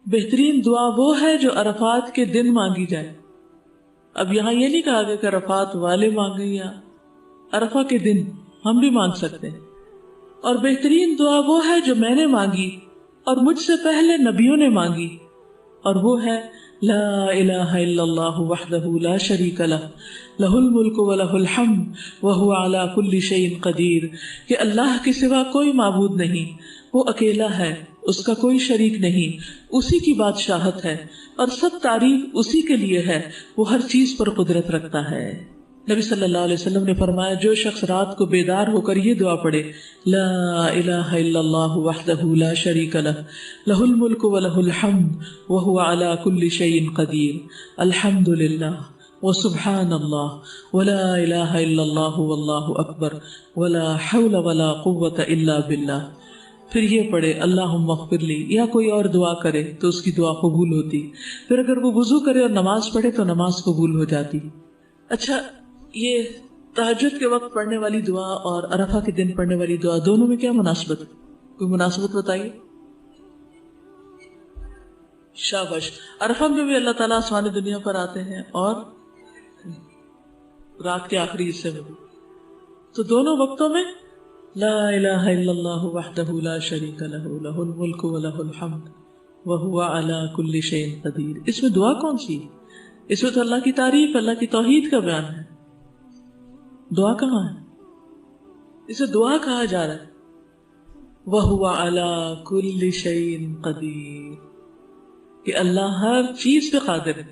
بہترین دعا وہ ہے جو عرفات کے دن مانگی جائے. اب یہاں یہ نہیں کہا گیا کہ عرفات والے مانگیں، یا عرفہ کے دن ہم بھی مانگ سکتے ہیں. اور بہترین دعا وہ ہے جو میں نے مانگی اور مجھ سے پہلے نبیوں نے مانگی، اور وہ ہے لا الہ الا اللہ وحدہ لا شریک لہ لہ الملک ولہ الحمد وہو علی کل شیء قدیر، کہ اللہ کے سوا کوئی معبود نہیں، وہ اکیلا ہے، اس کا کوئی شریک نہیں، اسی کی بادشاہت ہے اور سب تعریف اسی کے لیے ہے، وہ ہر چیز پر قدرت رکھتا ہے. نبی صلی اللہ علیہ وسلم نے فرمایا جو شخص رات کو بیدار ہو کر یہ دعا پڑھے لا الہ الا اللہ وحدہ لا شریک لہ لہ الملک ولہ الحمد وہو علی کل شیء قدیر الحمد للہ وسبحان اللہ ولا الہ الا اللہ واللہ اکبر ولا حول ولا قوۃ الا باللہ. پھر یہ پڑھے اللہم اغفر لی، یا کوئی اور دعا کرے تو اس کی دعا قبول ہوتی. پھر اگر وہ وضو کرے اور نماز پڑھے تو نماز قبول ہو جاتی. اچھا، یہ تہجد کے وقت پڑھنے والی دعا اور عرفہ کے دن پڑھنے والی دعا دونوں میں کیا مناسبت؟ کوئی مناسبت بتائیے. شاباش. عرفہ میں بھی اللہ تعالیٰ آسمان دنیا پر آتے ہیں اور رات کے آخری حصے میں بھی، تو دونوں وقتوں میں لا الہ الا اللہ وحدہ لا شریک لہ لہ الملک ولہ الحمد وہو علی کل شیء قدیر. اس میں دعا کون سی؟ اس میں تو اللہ کی تعریف، اللہ کی توحید کا بیان ہے. دعا کہاں ہے؟ اسے دعا کہا جا رہا ہے وَهُوَ عَلَى كُلِّ شَيْءٍ قَدِيرٌ، کہ اللہ ہر چیز پہ قادر ہے.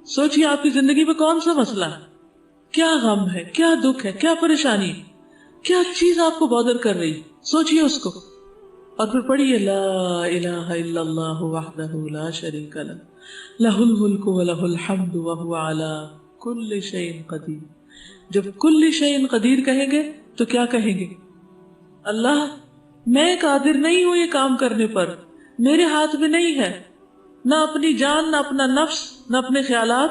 سوچئے آپ کی زندگی میں کون سا مسئلہ ہے، کیا غم ہے، کیا دکھ ہے، کیا پریشانی، کیا چیز آپ کو بادر کر رہی، سوچئے اس کو، اور پھر پڑھیے لا الہ الا اللہ وحدہ لا شریک لہ لہ الملک ولہ الحمد وہو علی کل شیء قدیر. جب کل شیء قدیر کہیں گے تو کیا کہیں گے؟ اللہ میں قادر نہیں ہوں یہ کام کرنے پر، میرے ہاتھ میں نہیں ہے، نہ اپنی جان، نہ اپنا نفس، نہ اپنے خیالات،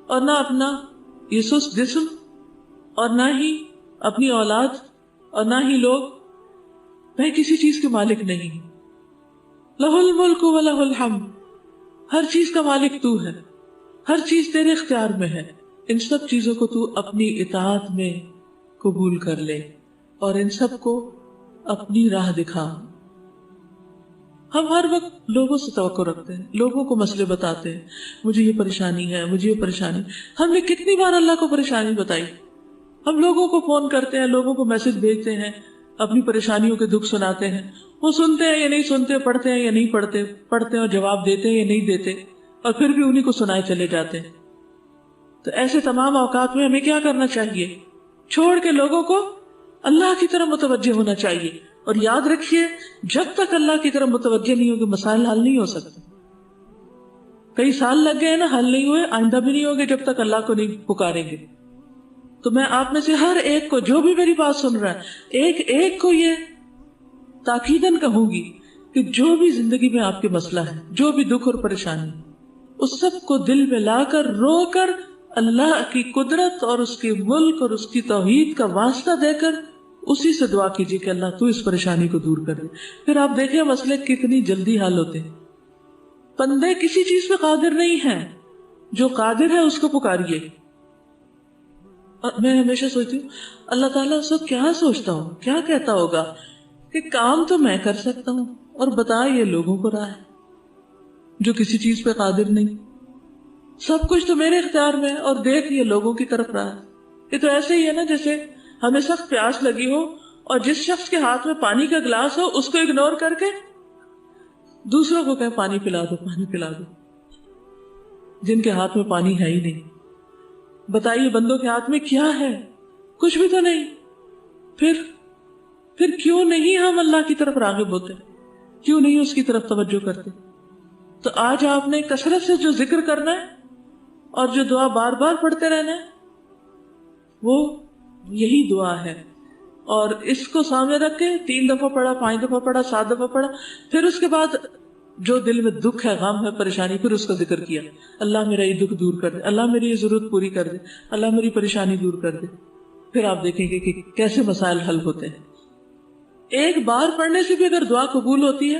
اور نہ اپنا یہ سست جسم، اور نہ ہی اپنی اولاد، اور نہ ہی لوگ. میں کسی چیز کے مالک نہیں. لہ الملک ولہ الحمد، ہر چیز کا مالک تو ہے، ہر چیز تیرے اختیار میں ہے. ان سب چیزوں کو تو اپنی اطاعت میں قبول کر لے اور ان سب کو اپنی راہ دکھا. ہم ہر وقت لوگوں سے توقع رکھتے ہیں، لوگوں کو مسئلے بتاتے ہیں، مجھے یہ پریشانی ہے، مجھے یہ پریشانی. ہم نے کتنی بار اللہ کو پریشانی بتائی؟ ہم لوگوں کو فون کرتے ہیں، لوگوں کو میسج بھیجتے ہیں، اپنی پریشانیوں کے دکھ سناتے ہیں. وہ سنتے ہیں یا نہیں سنتے، پڑھتے ہیں یا نہیں پڑھتے، پڑھتے ہیں اور جواب دیتے ہیں یا نہیں دیتے، اور پھر بھی انہیں کو سنائے چلے جاتے ہیں. تو ایسے تمام اوقات میں ہمیں کیا کرنا چاہیے؟ چھوڑ کے لوگوں کو اللہ کی طرف متوجہ ہونا چاہیے. اور یاد رکھیے جب تک اللہ کی طرف متوجہ نہیں ہوگے مسائل حل نہیں ہو سکتے. کئی سال لگ گئے نا، حل نہیں ہوئے، آئندہ بھی نہیں ہوگے جب تک اللہ کو نہیں پکاریں گے. تو میں آپ میں سے ہر ایک کو، جو بھی میری بات سن رہا ہے، ایک ایک کو یہ تاکیداً کہوں گی کہ جو بھی زندگی میں آپ کے مسئلہ ہے، جو بھی دکھ اور پریشانی، اس سب کو دل میں لا کر، رو کر، اللہ کی قدرت اور اس کے ملک اور اس کی توحید کا واسطہ دے کر اسی سے دعا کیجیے کہ اللہ تو اس پریشانی کو دور کر دے. پھر آپ دیکھیں مسئلے کتنی جلدی حل ہوتے ہیں. بندے کسی چیز پہ قادر نہیں ہیں، جو قادر ہے اس کو پکاریے. اور میں ہمیشہ سوچتی ہوں اللہ تعالیٰ اس وقت کیا سوچتا ہوں، کیا کہتا ہوگا کہ کام تو میں کر سکتا ہوں اور بتا یہ لوگوں کو رہا ہے جو کسی چیز پہ قادر نہیں. سب کچھ تو میرے اختیار میں ہے اور دیکھ یہ لوگوں کی طرف رہا ہے. یہ تو ایسے ہی ہے نا جیسے ہمیں سخت پیاس لگی ہو اور جس شخص کے ہاتھ میں پانی کا گلاس ہو اس کو اگنور کر کے دوسروں کو کہے پانی پلا دو، پانی پلا دو، جن کے ہاتھ میں پانی ہے ہی نہیں. بتائیے بندوں کے ہاتھ میں کیا ہے؟ کچھ بھی تو نہیں. پھر کیوں نہیں ہم اللہ کی طرف راغب ہوتے؟ کیوں نہیں اس کی طرف توجہ کرتے؟ تو آج آپ نے کثرت سے جو ذکر کرنا ہے اور جو دعا بار بار پڑھتے رہنا ہے وہ یہی دعا ہے. اور اس کو سامنے رکھ کے 3 دفعہ پڑھا، 5 دفعہ پڑھا، 7 دفعہ پڑھا، پھر اس کے بعد جو دل میں دکھ ہے، غم ہے، پریشانی، پھر اس کا ذکر کیا. اللہ میرا یہ دکھ دور کر دے، اللہ میری یہ ضرورت پوری کر دے، اللہ میری پریشانی دور کر دے. پھر آپ دیکھیں گے کہ کیسے مسائل حل ہوتے ہیں. ایک بار پڑھنے سے بھی اگر دعا قبول ہوتی ہے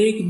1